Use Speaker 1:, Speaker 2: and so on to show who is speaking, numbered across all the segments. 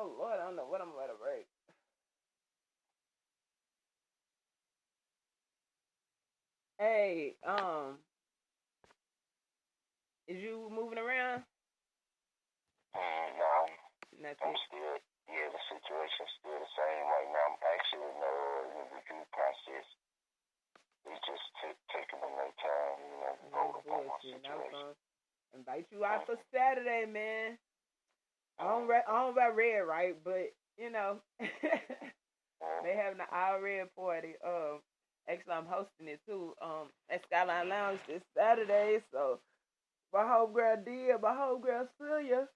Speaker 1: Oh Lord, I don't know what I'm about to break. Hey, is you moving around?
Speaker 2: No, I'm
Speaker 1: Nothing.
Speaker 2: still, yeah, the situation's still the same right now. I'm actually in the review process. It's just taking a little time,
Speaker 1: No
Speaker 2: hold up on my
Speaker 1: bullshit. I was
Speaker 2: situation.
Speaker 1: gonna invite you out for Saturday, man. I don't wear red, right? But you know, they having an all red party. Actually, I'm hosting it too. At Skyline Lounge this Saturday. So my homegirl did, my homegirl Celia.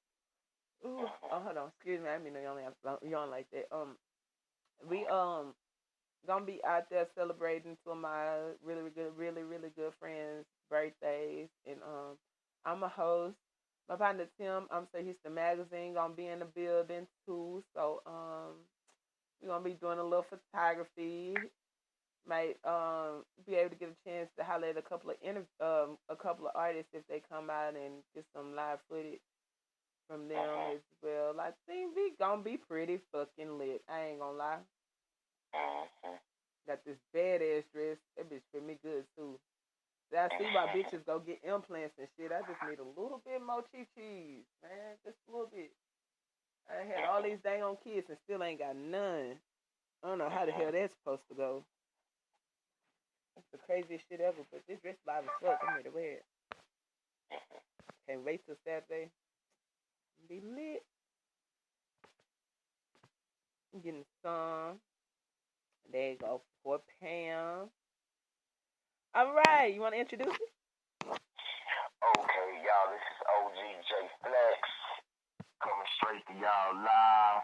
Speaker 1: Ooh, oh, hold on. Excuse me. I mean, you don't like that. We gonna be out there celebrating two of my really good friends' birthdays, and I'm a host. My partner Tim, I'm say he's the magazine gonna be in the building too. So we're gonna be doing a little photography. Might be able to get a chance to highlight a couple of artists if they come out and get some live footage from them as well. I think we gonna be pretty fucking lit. I ain't gonna lie. Got this badass dress. That bitch fit me good too. See, I see why bitches go get implants and shit. I just need a little bit more cheese, man. Just a little bit. I had all these dang on kids and still ain't got none. I don't know how the hell that's supposed to go. That's the craziest shit ever. But this dress live as fuck. I'm ready to wear it. Can't wait till Saturday. Be lit. I'm getting some. There you go. For Pam. All right. You want to introduce it?
Speaker 2: Okay, y'all, this is OGJ Flex coming straight to y'all live.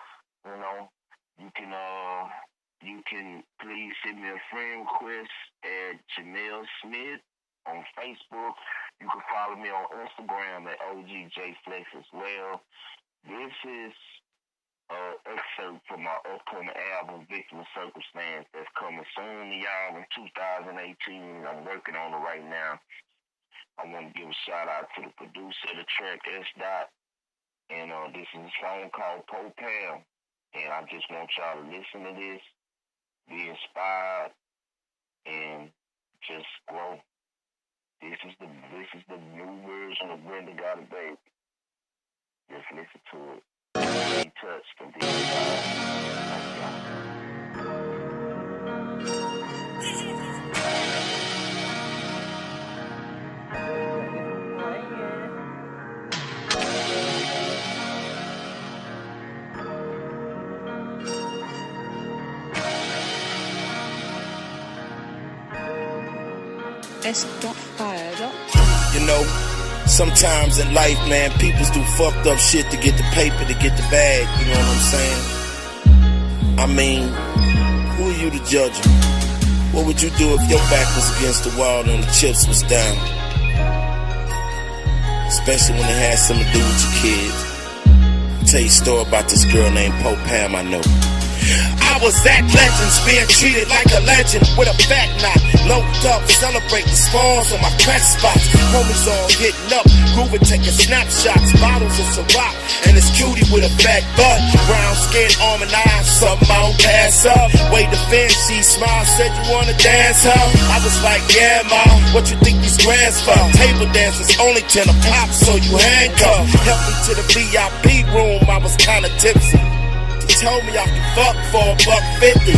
Speaker 2: You can please send me a friend request at Janelle Smith on Facebook. You can follow me on Instagram at OGJ Flex as well. This is an excerpt from my upcoming album, Victim of Circumstance, that's coming soon to y'all in 2018. I'm working on it right now. I want to give a shout out to the producer of the track, S. Dot. And this is a song called Po Pam. And I just want y'all to listen to this, be inspired, and just grow. This is the new version of Brenda Got a Baby. Just listen to it. Be touched and be inspired.
Speaker 3: You know, sometimes in life, man, people do fucked up shit to get the paper, to get the bag, you know what I'm saying? I mean, who are you to judge them? What would you do if your back was against the wall and the chips was down? Especially when it had something to do with your kids. I'll tell you a story about this girl named Po Pam I know. I was at Legends, being treated like a legend with a back knot. Loaded up, celebrating spawns on my crest spots. Homies all hitting up, grooving, taking snapshots. Bottles of Ciroc, and this cutie with a fat butt. Brown skin, arm and eyes, something I don't pass up. Way to finish, she smiled, said you wanna dance, huh? I was like, yeah, ma, what you think these grands for? Table dances, only 10 a pop, so you handcuffed. Helped me to the VIP room, I was kinda tipsy. Told me I could fuck for $1.50.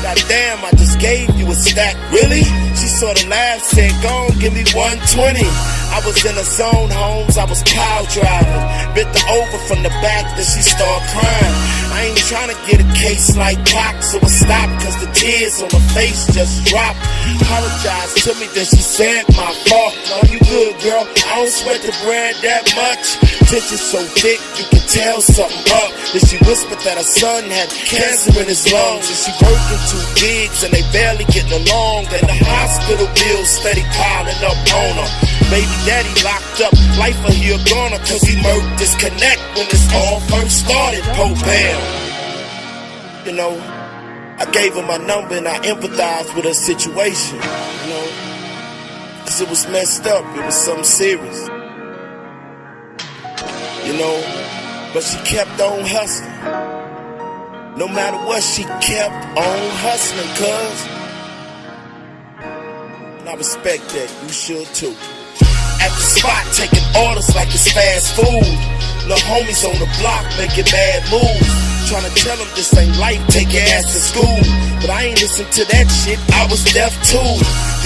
Speaker 3: Goddamn, I just gave you a stack, really? She sorta laughed, said, go on, give me 120. I was in a zone, Holmes, I was pile driving. Bit the over from the back, then she started crying. I ain't tryna get a case like Pac, so I stopped, cause the tears on her face just dropped. Apologized to me, then she said, my fault. No, you good, girl, I don't sweat the bread that much. Picture so thick, you can tell something up. Then she whispered that her son had cancer in his lungs, and she working 2 gigs and they barely getting along. And the hospital bills steady piling up on her. Baby daddy locked up, life of he a goner, cause he murked disconnect when this all first started. Po Pam. You know, I gave her my number and I empathized with her situation. You know, cause it was messed up, it was something serious. You know, but she kept on hustling. No matter what, she kept on hustling, cuz. And I respect that, you should too. At the spot, taking orders like it's fast food. Lil' homies on the block making bad moves. Tryna tell them this ain't life, take your ass to school. But I ain't listen to that shit, I was deaf too.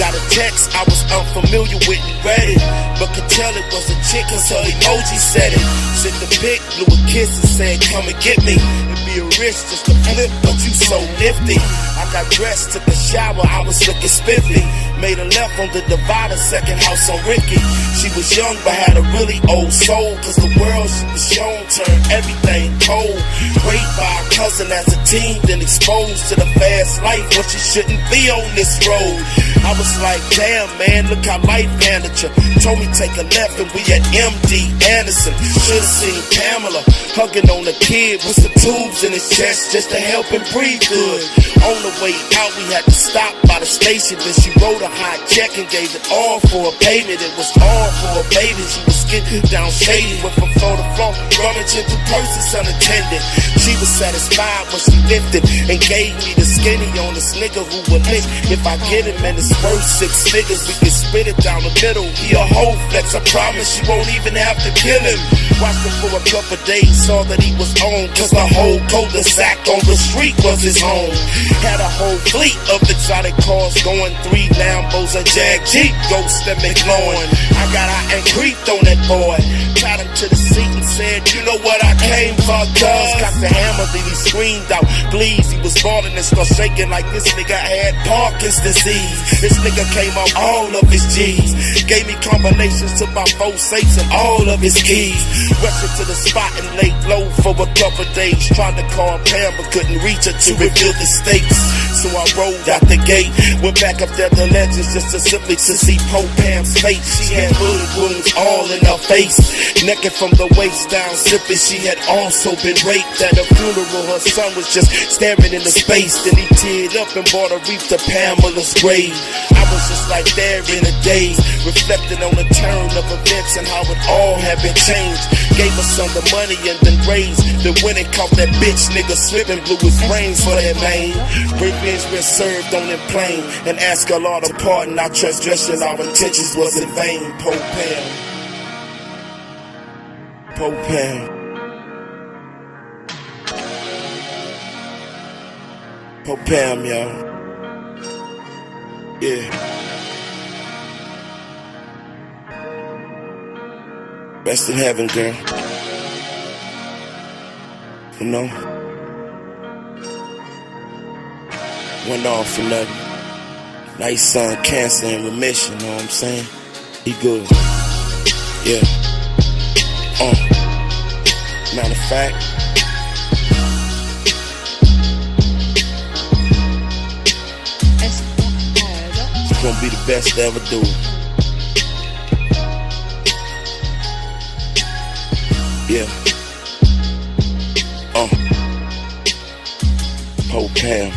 Speaker 3: Got a text I was unfamiliar with and read it, but could tell it was a chick cause her emoji said it. Sent the pic, blew a kiss and said come and get me. It'd be a risk just to flip, but you so nifty. I got dressed, took a shower, I was looking spiffy. Made a left on the divider, second house on Ricky. She was young but had a really old soul, cause the world she was shown turned everything cold. Raped by a cousin as a teen, then exposed to the fast life when she shouldn't be on this road. I was like, damn man, look how life handled you. Told me take a left and we at MD Anderson. Should've seen Pamela hugging on a kid with some tubes in his chest just to help him breathe good. On the way out we had to stop by the station, then she wrote a hot check and gave it all for a payment. It was all for a baby. She was getting down shady, went from floor to floor, rummaging through purses unattended. She was satisfied when she lifted and gave me the skinny on this nigga who would lick. If I get him and it's worth 6 figures, we can split it down the middle. He a whole flex, I promise you won't even have to kill him. Watched him for a couple days, saw that he was on, cause the whole cul-de-sac on the street was his home. Had a whole fleet of exotic cars going, 3 Lambos, a Jag Jeep, Ghost and McLaurin. I got out and creeped on that boy, tied him to the seat and said, you know what I came for, cuz. Got the hammer, then he screamed out, please. He was falling and started shaking like this nigga had Parkinson's disease. This nigga came off all of his G's, gave me combinations to my 4 safes and all of his keys. Rushed to the spot and laid low for a couple days. Tried to call Pam but couldn't reach her to reveal the stakes. So I rolled out the gate, went back up there to Legends just to simply to see Poe Pam's face. She had bullet wounds all in her face, naked from the waist down, sipping. She had also been raped at a funeral. Her son was just staring into space. Then he teared up and bought a wreath to Pamela's grave. I was just like there in a daze, reflecting on the turn of events and how it all had been changed. Gave her son the money and then raised. Then went and caught that bitch nigga slipping, blew his brains for that man. Revenge been served on him plain, and ask a lot of pardon. Our transgression, our intentions was in vain. Poe Pam, Poe Pam, Poe Pam, y'all. Yeah. Rest in heaven, girl. You know? Went off for nothing. Nice son, cancer in remission, know what I'm saying? He good. Yeah. Matter of fact, it's gonna be the best to ever do it. Yeah. Poe Pam.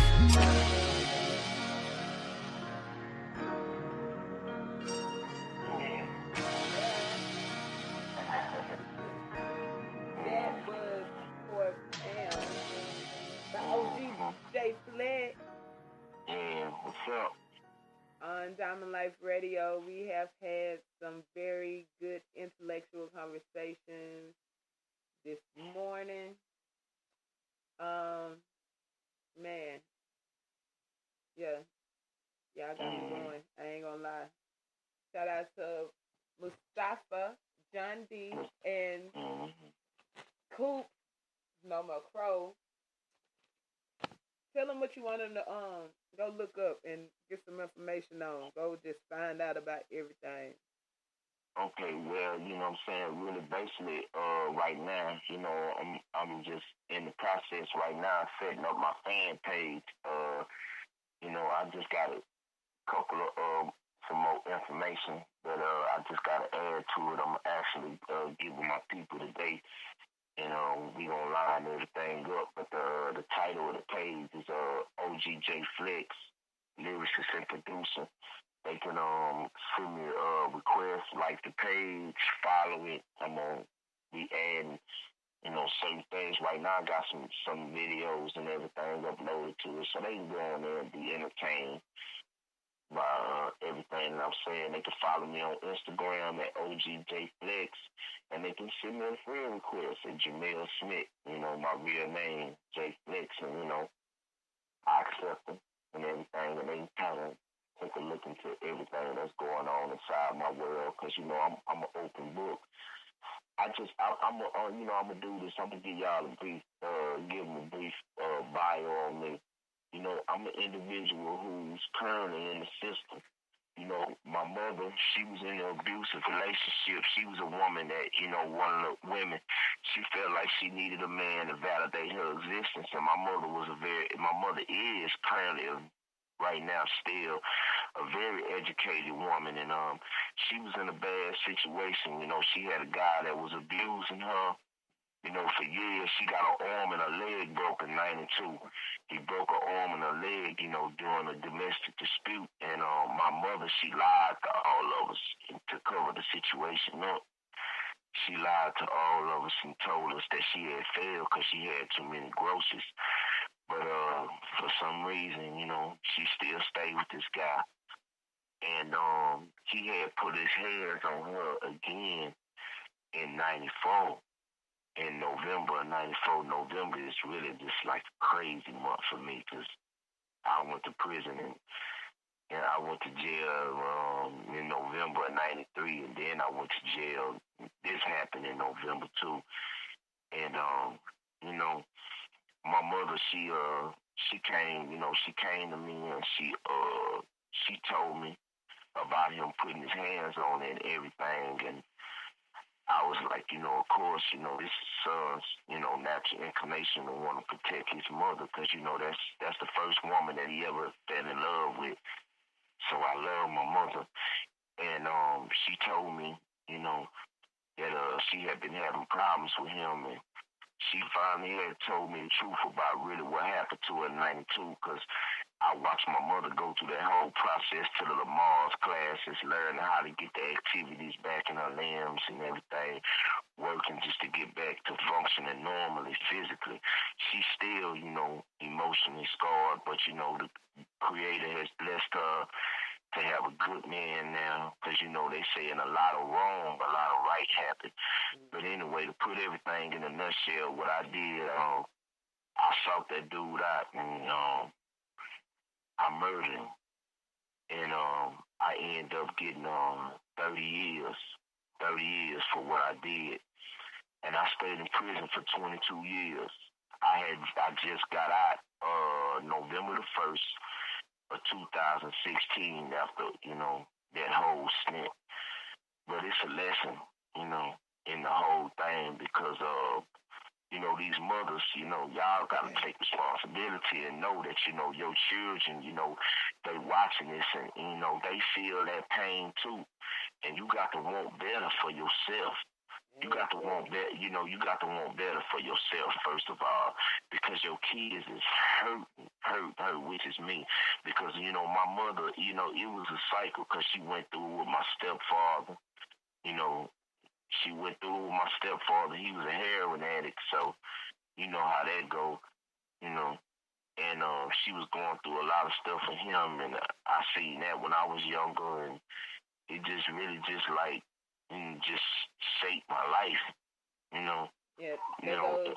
Speaker 1: That was for Pam. The OG Jay Flex.
Speaker 2: Yeah, what's up?
Speaker 1: On Diamond Life Radio, we have had some very good intellectual conversations this morning. Man. Yeah. Y'all got me going. I ain't gonna lie. Shout out to Mustafa, John D, and Coop, No More Crow. Tell them what you want them to go look up and get some information on. Go just find out about everything.
Speaker 2: Okay, well, you know what I'm saying, really basically, right now, you know, I'm just in the process right now setting up my fan page. You know, I just got a couple of some more information that I just got to add to it. I'm actually giving my people today, and we gonna line everything up. But the title of the page is OGJ Flex, lyricist and producer. They can send me a request, like the page, follow it. I'm gonna be adding, you know, on certain things. Right now, I got some videos and everything uploaded to it, so they can go on there and be entertained by everything that I'm saying. They can follow me on Instagram at OGJFlex, and they can send me a friend request at Jamel Smith, my real name, J Flex, and, I accept them and everything, and they kind of take a look into everything that's going on inside my world, because, I'm an open book. I'm gonna do this. I'm gonna give y'all a brief, bio on me. I'm an individual who's currently in the system. My mother, she was in an abusive relationship. She was a woman that, one of the women, she felt like she needed a man to validate her existence. And my mother is currently, right now, still a very educated woman. And she was in a bad situation. She had a guy that was abusing her. For years, she got her arm and her leg broke in 92. He broke her arm and her leg, during a domestic dispute. And my mother, she lied to all of us to cover the situation up. She lied to all of us and told us that she had failed because she had too many groceries. But for some reason, she still stayed with this guy. And he had put his hands on her again in 94. In November of 94, November is really just like a crazy month for me because I went to prison and I went to jail in November of 93, and then I went to jail. This happened in November too. And my mother, she came, she came to me and she told me about him putting his hands on it and everything. And I was like, of course, this is son's, natural inclination to want to protect his mother because, that's the first woman that he ever fell in love with. So I love my mother. And she told me, that she had been having problems with him. And she finally had told me the truth about really what happened to her in 92 because I watched my mother go through that whole process to the Lamar's classes, learning how to get the activities back in her limbs and everything, working just to get back to functioning normally physically. She's still, emotionally scarred, but, the Creator has blessed her to have a good man now because, they saying a lot of wrong, a lot of right happened. But anyway, to put everything in a nutshell, what I did, I sought that dude out and I murdered him. And I ended up getting 30 years for what I did. And I stayed in prison for 22 years. I just got out November the 1st of 2016 after, that whole stint. But it's a lesson, in the whole thing because these mothers, y'all got to take responsibility and know that, your children, they watching this and, they feel that pain too. And you got to want better for yourself. You got to want better, you got to want better for yourself, first of all, because your kids is hurt, which is me. Because, my mother, it was a cycle because she went through with my stepfather, she went through with my stepfather. He was a heroin addict, so you know how that go, And she was going through a lot of stuff with him, and I seen that when I was younger, and it just really just like just shaped my life,
Speaker 1: Yeah, that goes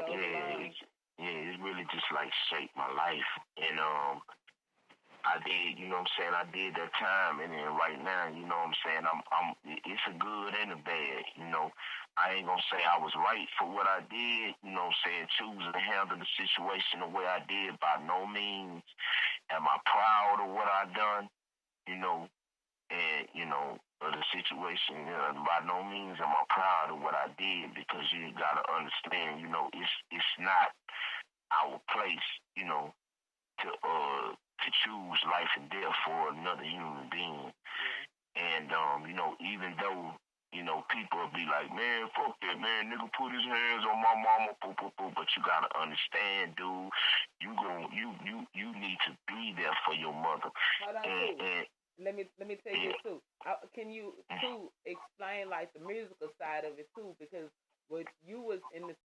Speaker 1: along.
Speaker 2: It really just like shaped my life, and I did, I did that time, and then right now, it's a good and a bad, I ain't gonna say I was right for what I did, choosing to handle the situation the way I did. By no means am I proud of what I done, and, of the situation, by no means am I proud of what I did because you gotta understand, it's not our place, to choose life and death for another human being. And, even though, people will be like, man, fuck that, man, nigga put his hands on my mama, but you gotta understand, dude, you need to be there for your mother.
Speaker 1: Hold on, let me tell you too. Can you too explain like the musical side of it too? Because when you was in the